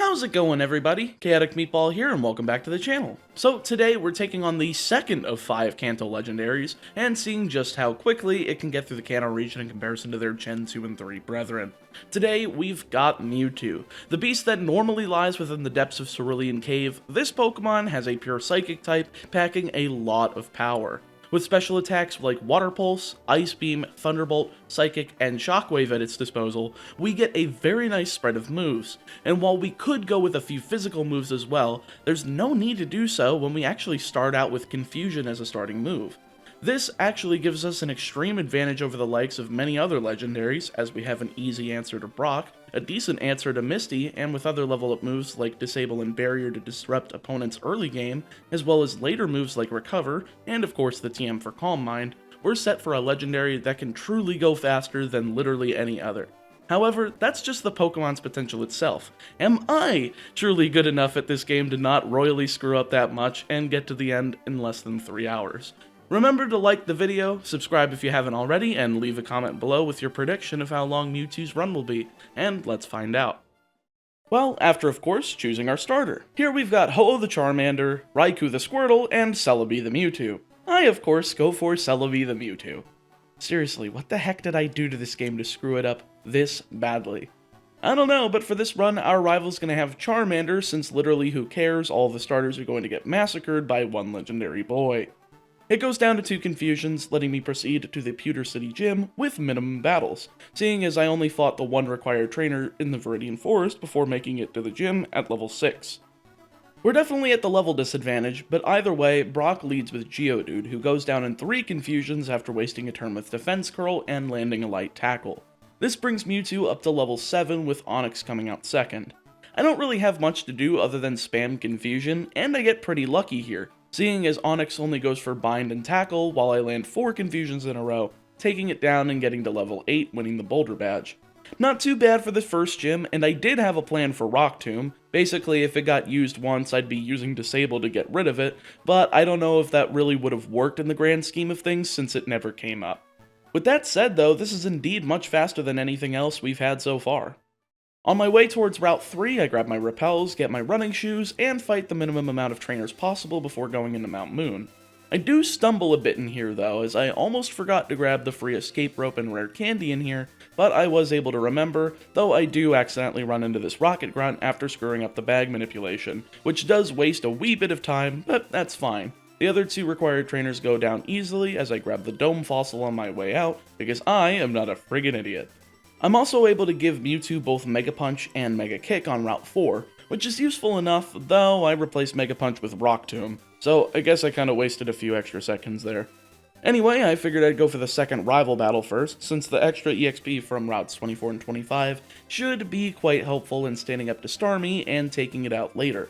How's it going, everybody? ChaoticMeatball here, and welcome back to the channel. So today we're taking on the second of 5 Kanto legendaries, and seeing just how quickly it can get through the Kanto region in comparison to their Gen 2 and 3 brethren. Today we've got Mewtwo. The beast that normally lies within the depths of Cerulean Cave, this Pokemon has a pure Psychic type, packing a lot of power. With special attacks like Water Pulse, Ice Beam, Thunderbolt, Psychic, and Shockwave at its disposal, we get a very nice spread of moves. And while we could go with a few physical moves as well, there's no need to do so when we actually start out with Confusion as a starting move. This actually gives us an extreme advantage over the likes of many other legendaries, as we have an easy answer to Brock, a decent answer to Misty, and with other level up moves like Disable and Barrier to disrupt opponents' early game, as well as later moves like Recover, and of course the TM for Calm Mind, we're set for a legendary that can truly go faster than literally any other. However, that's just the Pokemon's potential itself. Am I truly good enough at this game to not royally screw up that much and get to the end in less than 3 hours? Remember to like the video, subscribe if you haven't already, and leave a comment below with your prediction of how long Mewtwo's run will be, and let's find out. Well, after of course choosing our starter. Here we've got Ho-Oh the Charmander, Raikou the Squirtle, and Celebi the Mewtwo. I of course go for Celebi the Mewtwo. Seriously, what the heck did I do to this game to screw it up this badly? I don't know, but for this run, our rival's gonna have Charmander, since literally who cares, all the starters are going to get massacred by one legendary boy. It goes down to 2 confusions, letting me proceed to the Pewter City Gym with minimum battles, seeing as I only fought the one required trainer in the Viridian Forest before making it to the gym at level 6. We're definitely at the level disadvantage, but either way, Brock leads with Geodude, who goes down in 3 confusions after wasting a turn with Defense Curl and landing a light tackle. This brings Mewtwo up to level 7 with Onix coming out second. I don't really have much to do other than spam confusion, and I get pretty lucky here, seeing as Onix only goes for Bind and Tackle while I land 4 confusions in a row, taking it down and getting to level 8, winning the Boulder Badge. Not too bad for the first gym, and I did have a plan for Rock Tomb. Basically, if it got used once, I'd be using Disable to get rid of it, but I don't know if that really would have worked in the grand scheme of things since it never came up. With that said though, this is indeed much faster than anything else we've had so far. On my way towards Route 3, I grab my repels, get my running shoes, and fight the minimum amount of trainers possible before going into Mount Moon. I do stumble a bit in here though, as I almost forgot to grab the free escape rope and rare candy in here, but I was able to remember, though I do accidentally run into this rocket grunt after screwing up the bag manipulation, which does waste a wee bit of time, but that's fine. The other 2 required trainers go down easily as I grab the dome fossil on my way out, because I am not a friggin' idiot. I'm also able to give Mewtwo both Mega Punch and Mega Kick on Route 4, which is useful enough, though I replaced Mega Punch with Rock Tomb, so I guess I kinda wasted a few extra seconds there. Anyway, I figured I'd go for the second rival battle first, since the extra EXP from Routes 24 and 25 should be quite helpful in standing up to Starmie and taking it out later.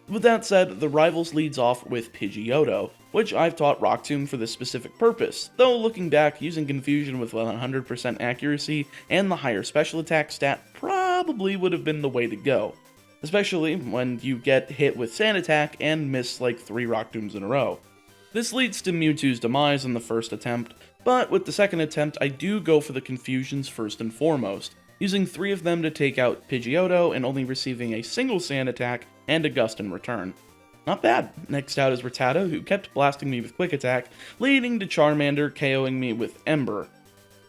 With that said, the rivals leads off with Pidgeotto, which I've taught Rock Tomb for this specific purpose, though looking back, using Confusion with 100% accuracy and the higher special attack stat probably would have been the way to go, especially when you get hit with Sand Attack and miss like 3 Rock Tombs in a row. This leads to Mewtwo's demise in the first attempt, but with the second attempt I do go for the Confusions first and foremost, using 3 of them to take out Pidgeotto and only receiving a single Sand Attack and a Gust in return. Not bad. Next out is Rattata, who kept blasting me with Quick Attack, leading to Charmander KOing me with Ember.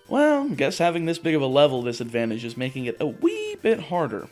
Well, guess having this big of a level disadvantage is making it a wee bit harder.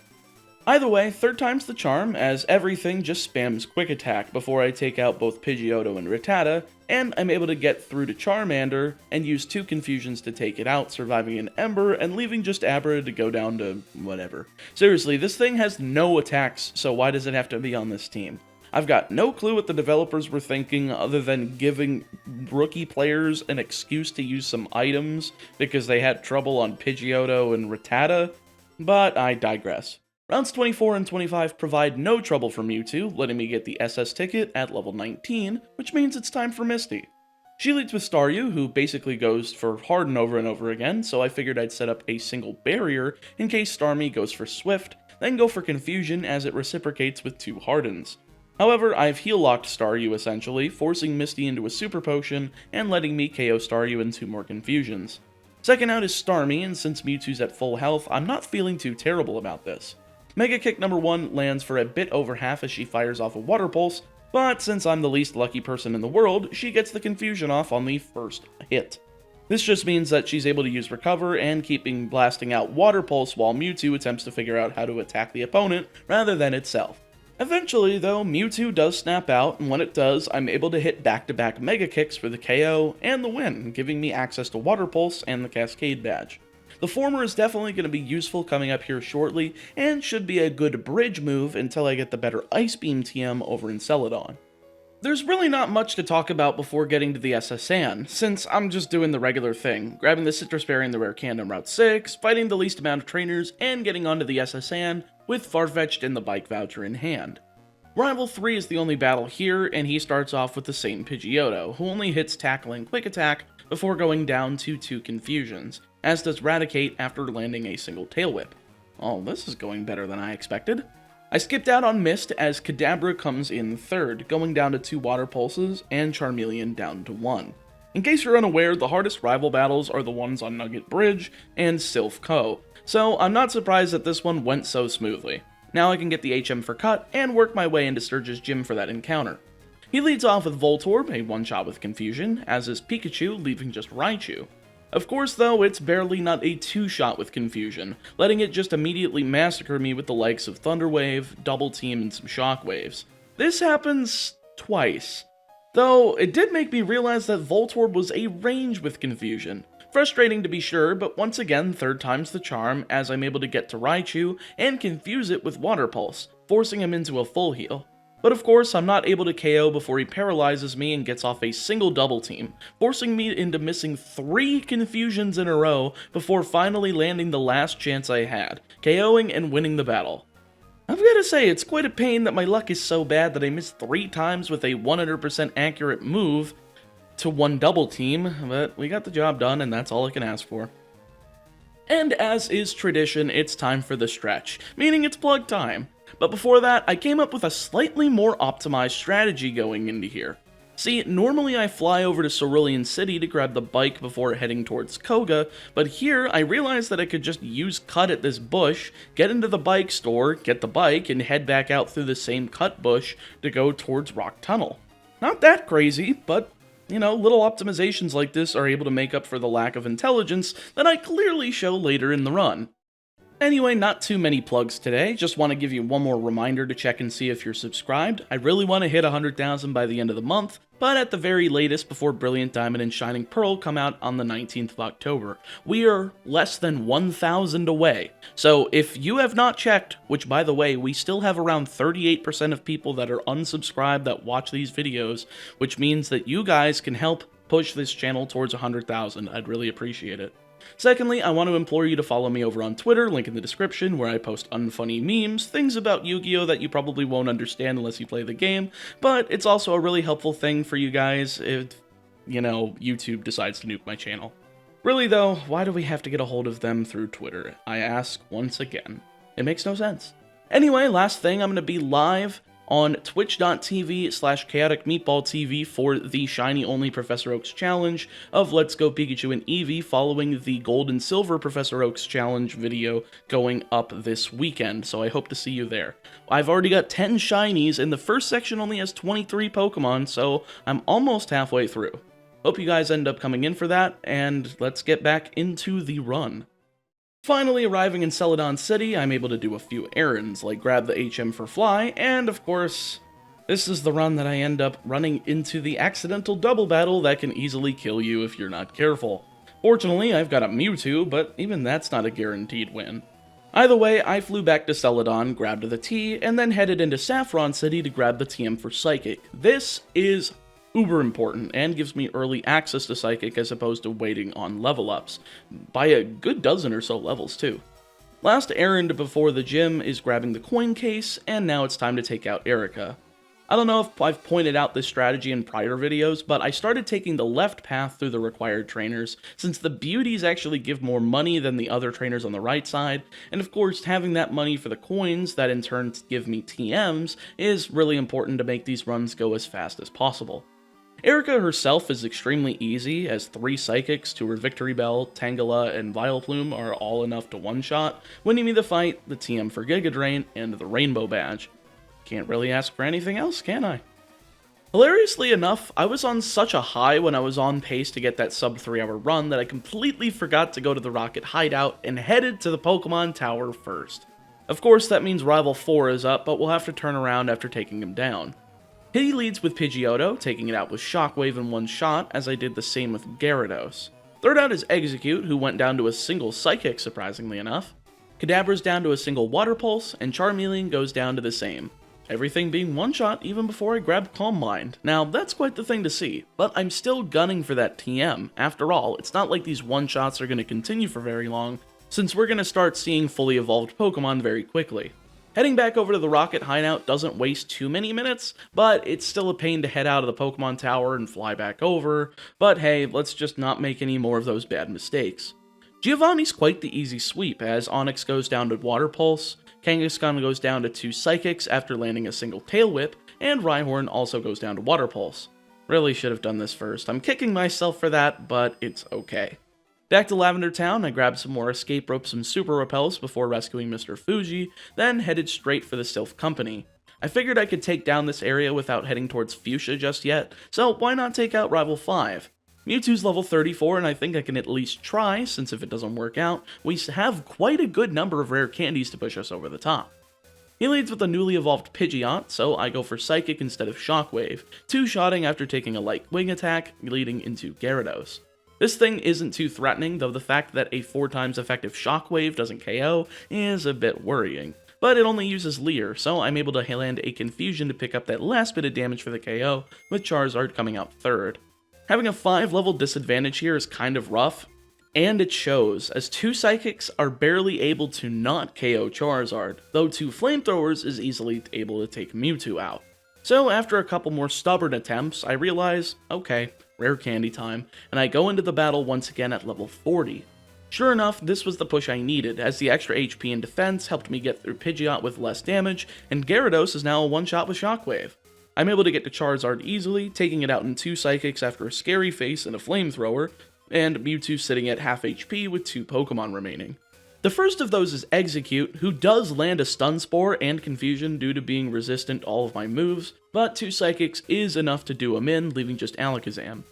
Either way, third time's the charm, as everything just spams Quick Attack before I take out both Pidgeotto and Rattata, and I'm able to get through to Charmander and use 2 confusions to take it out, surviving an Ember and leaving just Abra to go down to whatever. Seriously, this thing has no attacks, so why does it have to be on this team? I've got no clue what the developers were thinking other than giving rookie players an excuse to use some items because they had trouble on Pidgeotto and Rattata, but I digress. Rounds 24 and 25 provide no trouble for Mewtwo, letting me get the SS ticket at level 19, which means it's time for Misty. She leads with Staryu, who basically goes for Harden over and over again, so I figured I'd set up a single barrier in case Starmie goes for Swift, then go for Confusion as it reciprocates with 2 Hardens. However, I've heal-locked Staryu essentially, forcing Misty into a Super Potion and letting me KO Staryu in 2 more Confusions. Second out is Starmie, and since Mewtwo's at full health, I'm not feeling too terrible about this. Mega Kick number 1 lands for a bit over half as she fires off a Water Pulse, but since I'm the least lucky person in the world, she gets the confusion off on the first hit. This just means that she's able to use Recover and keeping blasting out Water Pulse while Mewtwo attempts to figure out how to attack the opponent rather than itself. Eventually, though, Mewtwo does snap out, and when it does, I'm able to hit back-to-back Mega Kicks for the KO and the win, giving me access to Water Pulse and the Cascade Badge. The former is definitely going to be useful coming up here shortly, and should be a good bridge move until I get the better Ice Beam TM over in Celadon. There's really not much to talk about before getting to the SSN, since I'm just doing the regular thing, grabbing the Citrus Berry and the Rare Candy on Route 6, fighting the least amount of trainers, and getting onto the SSN with Farfetch'd and the Bike Voucher in hand. Rival 3 is the only battle here, and he starts off with the same Pidgeotto, who only hits Tackle and Quick Attack before going down to 2 Confusions, as does Raticate after landing a single Tail Whip. Oh, this is going better than I expected. I skipped out on Mist as Kadabra comes in third, going down to 2 Water Pulses, and Charmeleon down to 1. In case you're unaware, the hardest rival battles are the ones on Nugget Bridge and Sylph Co, so I'm not surprised that this one went so smoothly. Now I can get the HM for cut, and work my way into Sturge's gym for that encounter. He leads off with Voltorb, a one-shot with Confusion, as is Pikachu, leaving just Raichu. Of course, though, it's barely not a 2-shot with Confusion, letting it just immediately massacre me with the likes of Thunder Wave, Double Team, and some Shockwaves. This happens twice. Though, it did make me realize that Voltorb was a range with Confusion. Frustrating to be sure, but once again, third time's the charm, as I'm able to get to Raichu and confuse it with Water Pulse, forcing him into a full heal. But of course, I'm not able to KO before he paralyzes me and gets off a single Double Team, forcing me into missing 3 Confusions in a row before finally landing the last chance I had, KOing and winning the battle. I've gotta say, it's quite a pain that my luck is so bad that I missed 3 times with a 100% accurate move to 1 Double Team, but we got the job done and that's all I can ask for. And as is tradition, it's time for the stretch, meaning it's plug time. But before that, I came up with a slightly more optimized strategy going into here. See, normally I fly over to Cerulean City to grab the bike before heading towards Koga, but here I realized that I could just use cut at this bush, get into the bike store, get the bike, and head back out through the same cut bush to go towards Rock Tunnel. Not that crazy, but you know, little optimizations like this are able to make up for the lack of intelligence that I clearly show later in the run. Anyway, not too many plugs today, just want to give you one more reminder to check and see if you're subscribed. I really want to hit 100,000 by the end of the month, but at the very latest before Brilliant Diamond and Shining Pearl come out on the 19th of October. We are less than 1,000 away, so if you have not checked, which by the way, we still have around 38% of people that are unsubscribed that watch these videos, which means that you guys can help push this channel towards 100,000, I'd really appreciate it. Secondly, I want to implore you to follow me over on Twitter, link in the description, where I post unfunny memes, things about Yu-Gi-Oh! That you probably won't understand unless you play the game, but it's also a really helpful thing for you guys if, you know, YouTube decides to nuke my channel. Really though, why do we have to get a hold of them through Twitter? I ask once again. It makes no sense. Anyway, last thing, I'm going to be live on twitch.tv/ChaoticMeatballTV for the Shiny Only Professor Oaks Challenge of Let's Go Pikachu and Eevee following the Gold and Silver Professor Oaks Challenge video going up this weekend, so I hope to see you there. I've already got 10 Shinies, and the first section only has 23 Pokemon, so I'm almost halfway through. Hope you guys end up coming in for that, and let's get back into the run. Finally arriving in Celadon City, I'm able to do a few errands, like grab the HM for Fly, and of course, this is the run that I end up running into the accidental double battle that can easily kill you if you're not careful. Fortunately, I've got a Mewtwo, but even that's not a guaranteed win. Either way, I flew back to Celadon, grabbed the T, and then headed into Saffron City to grab the TM for Psychic. This is uber important, and gives me early access to Psychic as opposed to waiting on level ups, by a good dozen or so levels too. Last errand before the gym is grabbing the coin case, and now it's time to take out Erica. I don't know if I've pointed out this strategy in prior videos, but I started taking the left path through the required trainers, since the beauties actually give more money than the other trainers on the right side, and of course having that money for the coins that in turn give me TMs is really important to make these runs go as fast as possible. Erica herself is extremely easy, as 3 Psychics to her Victory Bell, Tangela, and Vileplume are all enough to one-shot, winning me the fight, the TM for Giga Drain, and the Rainbow Badge. Can't really ask for anything else, can I? Hilariously enough, I was on such a high when I was on pace to get that sub 3-hour run that I completely forgot to go to the Rocket Hideout and headed to the Pokemon Tower first. Of course, that means Rival 4 is up, but we'll have to turn around after taking him down. He leads with Pidgeotto, taking it out with Shockwave in one shot, as I did the same with Gyarados. Third out is Execute, who went down to a single Psychic, surprisingly enough. Kadabra's down to a single Water Pulse, and Charmeleon goes down to the same. Everything being one-shot even before I grabbed Calm Mind. Now, that's quite the thing to see, but I'm still gunning for that TM. After all, it's not like these one-shots are going to continue for very long, since we're going to start seeing fully evolved Pokemon very quickly. Heading back over to the Rocket Hideout doesn't waste too many minutes, but it's still a pain to head out of the Pokemon Tower and fly back over, but hey, let's just not make any more of those bad mistakes. Giovanni's quite the easy sweep, as Onix goes down to Water Pulse, Kangaskhan goes down to 2 Psychics after landing a single Tail Whip, and Rhyhorn also goes down to Water Pulse. Really should have done this first. I'm kicking myself for that, but it's okay. Back to Lavender Town, I grabbed some more Escape Ropes and Super Repels before rescuing Mr. Fuji, then headed straight for the Sylph Company. I figured I could take down this area without heading towards Fuchsia just yet, so why not take out Rival 5? Mewtwo's level 34, and I think I can at least try, since if it doesn't work out, we have quite a good number of rare candies to push us over the top. He leads with a newly evolved Pidgeot, so I go for Psychic instead of Shockwave, 2-shotting after taking a light wing attack, leading into Gyarados. This thing isn't too threatening, though the fact that a 4 times effective Shockwave doesn't KO is a bit worrying. But it only uses Leer, so I'm able to land a Confusion to pick up that last bit of damage for the KO, with Charizard coming out third. Having a 5-level disadvantage here is kind of rough, and it shows, as 2 Psychics are barely able to not KO Charizard, though 2 Flamethrowers is easily able to take Mewtwo out. So after a couple more stubborn attempts, I realize, okay, rare candy time, and I go into the battle once again at level 40. Sure enough, this was the push I needed, as the extra HP and defense helped me get through Pidgeot with less damage, and Gyarados is now a one-shot with Shockwave. I'm able to get to Charizard easily, taking it out in 2 Psychics after a Scary Face and a Flamethrower, and Mewtwo sitting at half HP with 2 Pokemon remaining. The first of those is Execute, who does land a Stun Spore and Confusion due to being resistant to all of my moves, but 2 Psychics is enough to do him in, leaving just Alakazam.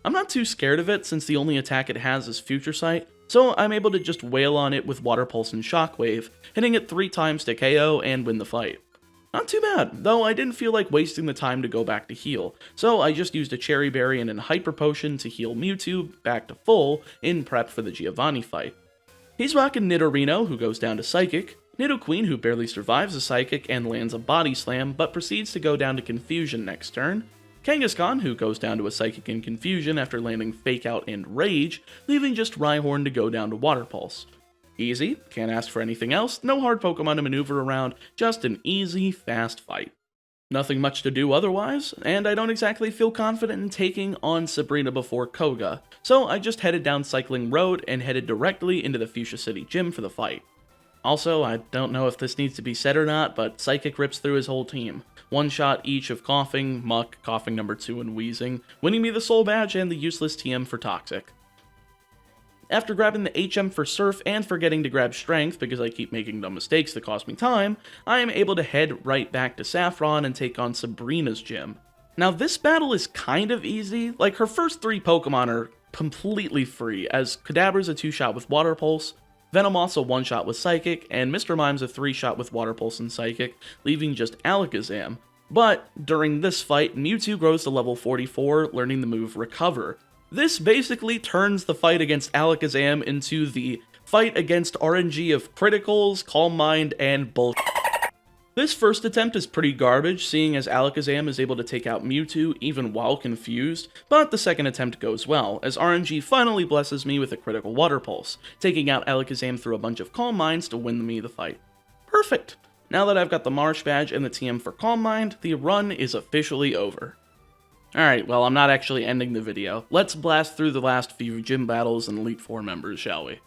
I'm not too scared of it since the only attack it has is Future Sight, so I'm able to just wail on it with Water Pulse and Shockwave, hitting it 3 times to KO and win the fight. Not too bad, though I didn't feel like wasting the time to go back to heal, so I just used a Cherry Berry and a Hyper Potion to heal Mewtwo back to full in prep for the Giovanni fight. He's rocking Nidorino, who goes down to Psychic, Nidoqueen, who barely survives a Psychic and lands a Body Slam, but proceeds to go down to Confusion next turn, Kangaskhan, who goes down to a Psychic and Confusion after landing Fake Out and Rage, leaving just Rhyhorn to go down to Water Pulse. Easy, can't ask for anything else, no hard Pokemon to maneuver around, just an easy, fast fight. Nothing much to do otherwise, and I don't exactly feel confident in taking on Sabrina before Koga, so I just headed down Cycling Road and headed directly into the Fuchsia City Gym for the fight. Also, I don't know if this needs to be said or not, but Psychic rips through his whole team. One shot each of Coughing, Muck, Coughing number 2, and Wheezing, winning me the Soul Badge and the useless TM for Toxic. After grabbing the HM for Surf and forgetting to grab Strength because I keep making dumb mistakes that cost me time, I am able to head right back to Saffron and take on Sabrina's gym. Now this battle is kind of easy, like her first 3 Pokemon are completely free, as Kadabra's a 2-shot with Water Pulse, Venomoth's a 1-shot with Psychic, and Mr. Mime's a 3-shot with Water Pulse and Psychic, leaving just Alakazam. But during this fight, Mewtwo grows to level 44, learning the move Recover. This basically turns the fight against Alakazam into the fight against RNG of Criticals, Calm Mind, and bullshit. This first attempt is pretty garbage, seeing as Alakazam is able to take out Mewtwo even while confused, but the second attempt goes well, as RNG finally blesses me with a critical Water Pulse, taking out Alakazam through a bunch of Calm Minds to win me the fight. Perfect! Now that I've got the Marsh Badge and the TM for Calm Mind, the run is officially over. Alright, well, I'm not actually ending the video. Let's blast through the last few gym battles and Elite Four members, shall we?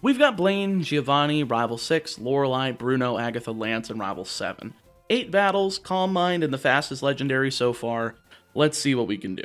We've got Blaine, Giovanni, Rival 6, Lorelei, Bruno, Agatha, Lance, and Rival 7. 8 battles, Calm Mind, and the fastest legendary so far. Let's see what we can do.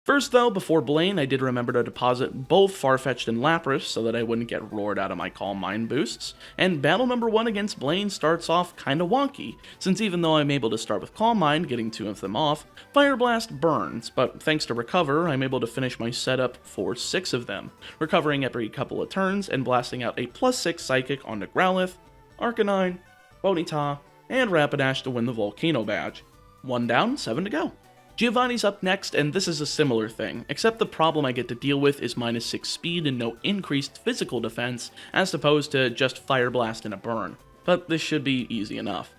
First though, before Blaine, I did remember to deposit both Farfetch'd and Lapras so that I wouldn't get roared out of my Calm Mind boosts, and battle number 1 against Blaine starts off kinda wonky, since even though I'm able to start with Calm Mind, getting 2 of them off, Fire Blast burns, but thanks to Recover, I'm able to finish my setup for 6 of them, recovering every couple of turns and blasting out a +6 Psychic onto Growlithe, Arcanine, Ponyta, and Rapidash to win the Volcano badge. 1 down, 7 to go. Giovanni's up next, and this is a similar thing, except the problem I get to deal with is -6 speed and no increased physical defense, as opposed to just Fire Blast and a burn. But this should be easy enough.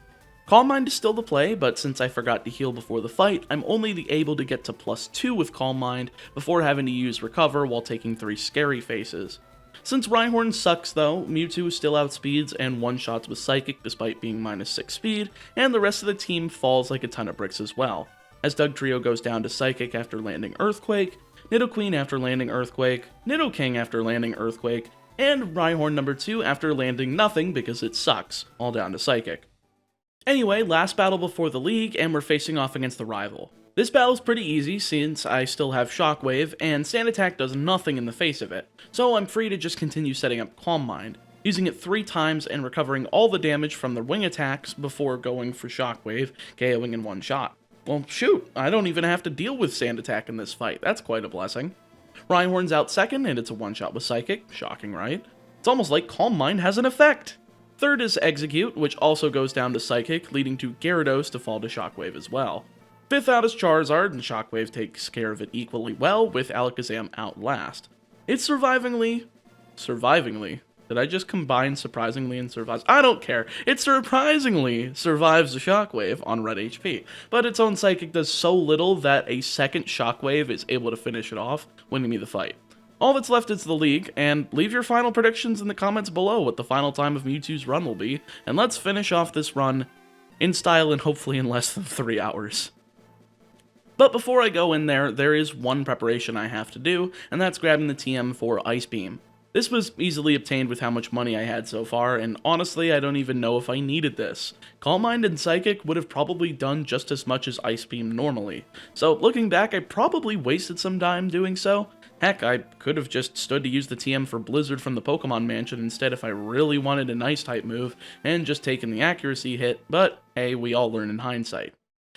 Calm Mind is still the play, but since I forgot to heal before the fight, I'm only able to get to +2 with Calm Mind before having to use Recover while taking 3 Scary Faces. Since Rhyhorn sucks though, Mewtwo still outspeeds and one-shots with Psychic despite being -6 speed, and the rest of the team falls like a ton of bricks as well, as Dugtrio goes down to Psychic after landing Earthquake, Nidoqueen after landing Earthquake, Nidoking after landing Earthquake, and Rhyhorn number 2 after landing nothing because it sucks, all down to Psychic. Anyway, last battle before the league, and we're facing off against the rival. This battle's pretty easy since I still have Shockwave, and Sand Attack does nothing in the face of it, so I'm free to just continue setting up Calm Mind, using it 3 times and recovering all the damage from the wing attacks before going for Shockwave, KOing in 1 shot. Well, shoot, I don't even have to deal with Sand Attack in this fight, that's quite a blessing. Rhyhorn's out second, and it's a 1-shot with Psychic, shocking, right? It's almost like Calm Mind has an effect! Third is Execute, which also goes down to Psychic, leading to Gyarados to fall to Shockwave as well. 5th out is Charizard, and Shockwave takes care of it equally well, with Alakazam out last. It's survivingly... Did I just combine surprisingly and survives? I don't care. It surprisingly survives the Shockwave on red HP, but its own Psychic does so little that a second Shockwave is able to finish it off, winning me the fight. All that's left is the league, and leave your final predictions in the comments below what the final time of Mewtwo's run will be, and let's finish off this run in style and hopefully in less than 3 hours. But before I go in there is one preparation I have to do, and that's grabbing the TM for Ice Beam. This was easily obtained with how much money I had so far, and honestly I don't even know if I needed this. Calm Mind and Psychic would have probably done just as much as Ice Beam normally, so looking back I probably wasted some time doing so. Heck, I could have just stood to use the TM for Blizzard from the Pokemon Mansion instead if I really wanted an Ice-type move, and just taken the accuracy hit, but hey, we all learn in hindsight.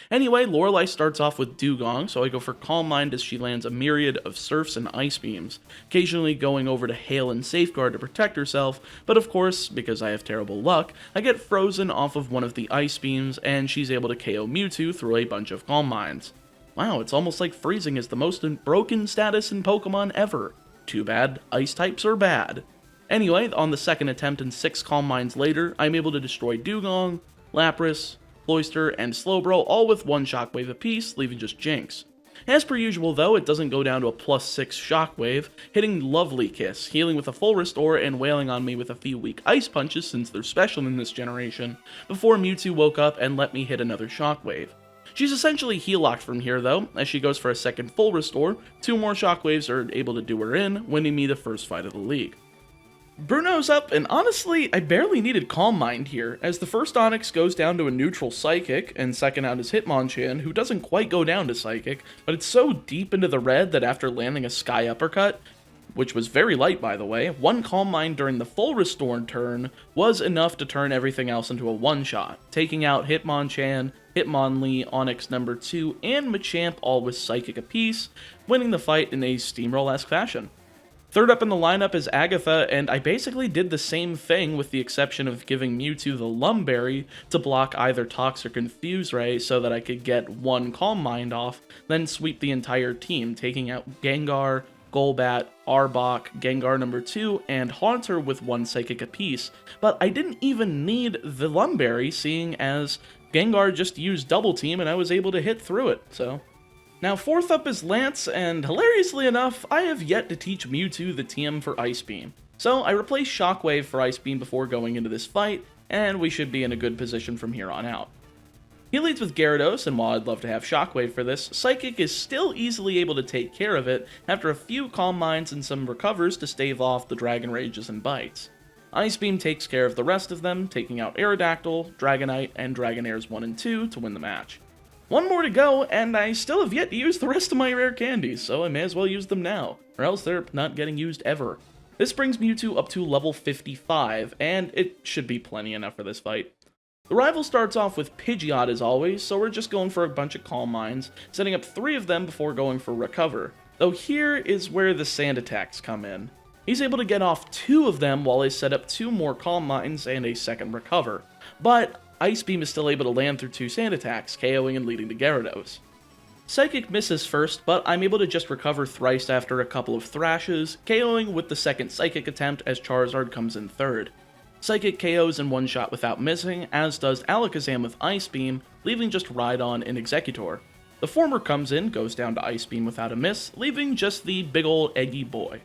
Anyway, Lorelei starts off with Dugong, so I go for Calm Mind as she lands a myriad of Surfs and Ice Beams, occasionally going over to Hail and Safeguard to protect herself, but of course, because I have terrible luck, I get frozen off of one of the Ice Beams, and she's able to KO Mewtwo through a bunch of Calm Minds. Wow, it's almost like freezing is the most broken status in Pokemon ever. Too bad, Ice types are bad. Anyway, on the second attempt and 6 Calm Minds later, I'm able to destroy Dugong, Lapras, Cloyster, and Slowbro, all with 1 Shockwave apiece, leaving just Jinx. As per usual though, it doesn't go down to a +6 Shockwave, hitting Lovely Kiss, healing with a full restore and wailing on me with a few weak Ice Punches since they're special in this generation, before Mewtwo woke up and let me hit another Shockwave. She's essentially heal-locked from here though, as she goes for a second full restore, 2 more Shockwaves are able to do her in, winning me the first fight of the league. Bruno's up, and honestly, I barely needed Calm Mind here, as the first Onix goes down to a neutral Psychic, and second out is Hitmonchan, who doesn't quite go down to Psychic, but it's so deep into the red that after landing a Sky Uppercut, which was very light by the way, 1 Calm Mind during the full restore turn was enough to turn everything else into a one-shot, taking out Hitmonchan, Hitmonlee, Onix number 2, and Machamp all with Psychic apiece, winning the fight in a steamroll-esque fashion. Third up in the lineup is Agatha, and I basically did the same thing with the exception of giving Mewtwo the Lumberry to block either Tox or Confuse Ray so that I could get 1 Calm Mind off, then sweep the entire team, taking out Gengar, Golbat, Arbok, Gengar number 2, and Haunter with 1 Psychic apiece, but I didn't even need the Lumberry seeing as Gengar just used Double Team and I was able to hit through it, so... Now, fourth up is Lance, and hilariously enough, I have yet to teach Mewtwo the TM for Ice Beam. So I replaced Shockwave for Ice Beam before going into this fight, and we should be in a good position from here on out. He leads with Gyarados, and while I'd love to have Shockwave for this, Psychic is still easily able to take care of it after a few Calm Minds and some recovers to stave off the Dragon Rages and Bites. Ice Beam takes care of the rest of them, taking out Aerodactyl, Dragonite, and Dragonairs 1 and 2 to win the match. One more to go, and I still have yet to use the rest of my rare candies, so I may as well use them now, or else they're not getting used ever. This brings Mewtwo up to level 55, and it should be plenty enough for this fight. The rival starts off with Pidgeot as always, so we're just going for a bunch of Calm Minds, setting up 3 of them before going for Recover. Though here is where the sand attacks come in. He's able to get off 2 of them while I set up 2 more Calm Minds and a second Recover. But Ice Beam is still able to land through 2 sand attacks, KOing and leading to Gyarados. Psychic misses first, but I'm able to just recover thrice after a couple of Thrashes, KOing with the second Psychic attempt as Charizard comes in third. Psychic KOs in one shot without missing, as does Alakazam with Ice Beam, leaving just Rhydon and Exeggutor. The former comes in, goes down to Ice Beam without a miss, leaving just the big ol' eggy boy.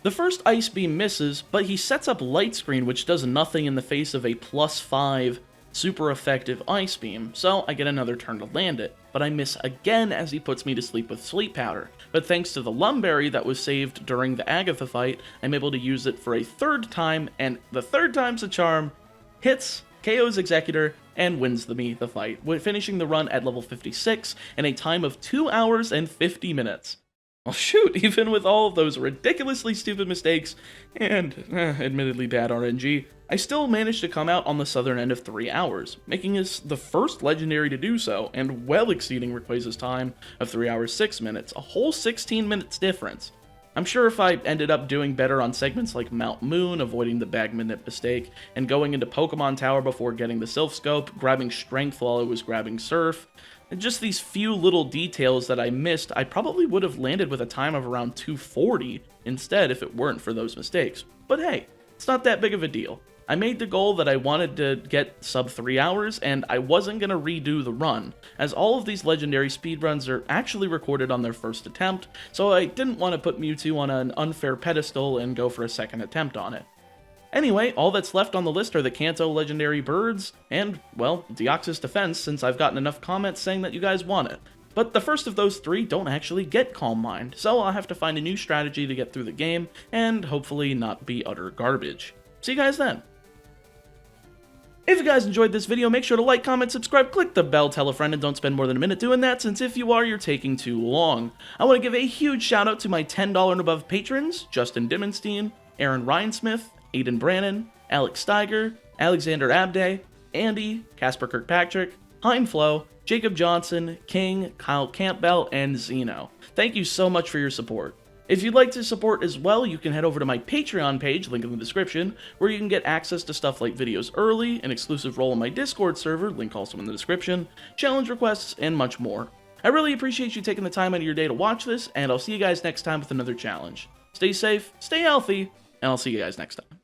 The first Ice Beam misses, but he sets up Light Screen, which does nothing in the face of a +5 super effective Ice Beam, so I get another turn to land it, but I miss again as he puts me to sleep with Sleep Powder. But thanks to the Lumberry that was saved during the Agatha fight, I'm able to use it for a 3rd time, and the 3rd time's a charm, hits, KOs Exeggutor, and wins the fight, finishing the run at level 56 in a time of 2 hours and 50 minutes. Well shoot, even with all of those ridiculously stupid mistakes, and admittedly bad RNG, I still managed to come out on the southern end of 3 hours, making this the first legendary to do so, and well exceeding Rayquaza's time of 3 hours 6 minutes, a whole 16 minutes difference. I'm sure if I ended up doing better on segments like Mount Moon, avoiding the bag manip mistake, and going into Pokemon Tower before getting the Sylph Scope, grabbing Strength while I was grabbing Surf, and just these few little details that I missed, I probably would have landed with a time of around 240 instead if it weren't for those mistakes. But hey, it's not that big of a deal. I made the goal that I wanted to get sub 3 hours, and I wasn't going to redo the run, as all of these legendary speedruns are actually recorded on their first attempt, so I didn't want to put Mewtwo on an unfair pedestal and go for a second attempt on it. Anyway, all that's left on the list are the Kanto legendary birds, and, well, Deoxys Defense, since I've gotten enough comments saying that you guys want it. But the first of those 3 don't actually get Calm Mind, so I'll have to find a new strategy to get through the game, and hopefully not be utter garbage. See you guys then! If you guys enjoyed this video, make sure to like, comment, subscribe, click the bell, tell a friend, and don't spend more than a minute doing that, since if you are, you're taking too long. I want to give a huge shout out to my $10 and above patrons, Justin Dimmenstein, Aaron Rhinesmith, Aiden Brannon, Alex Steiger, Alexander Abday, Andy, Casper Kirkpatrick, Heimflo, Jacob Johnson, King, Kyle Campbell, and Zeno. Thank you so much for your support. If you'd like to support as well, you can head over to my Patreon page, link in the description, where you can get access to stuff like videos early, an exclusive role in my Discord server, link also in the description, challenge requests, and much more. I really appreciate you taking the time out of your day to watch this, and I'll see you guys next time with another challenge. Stay safe, stay healthy, and I'll see you guys next time.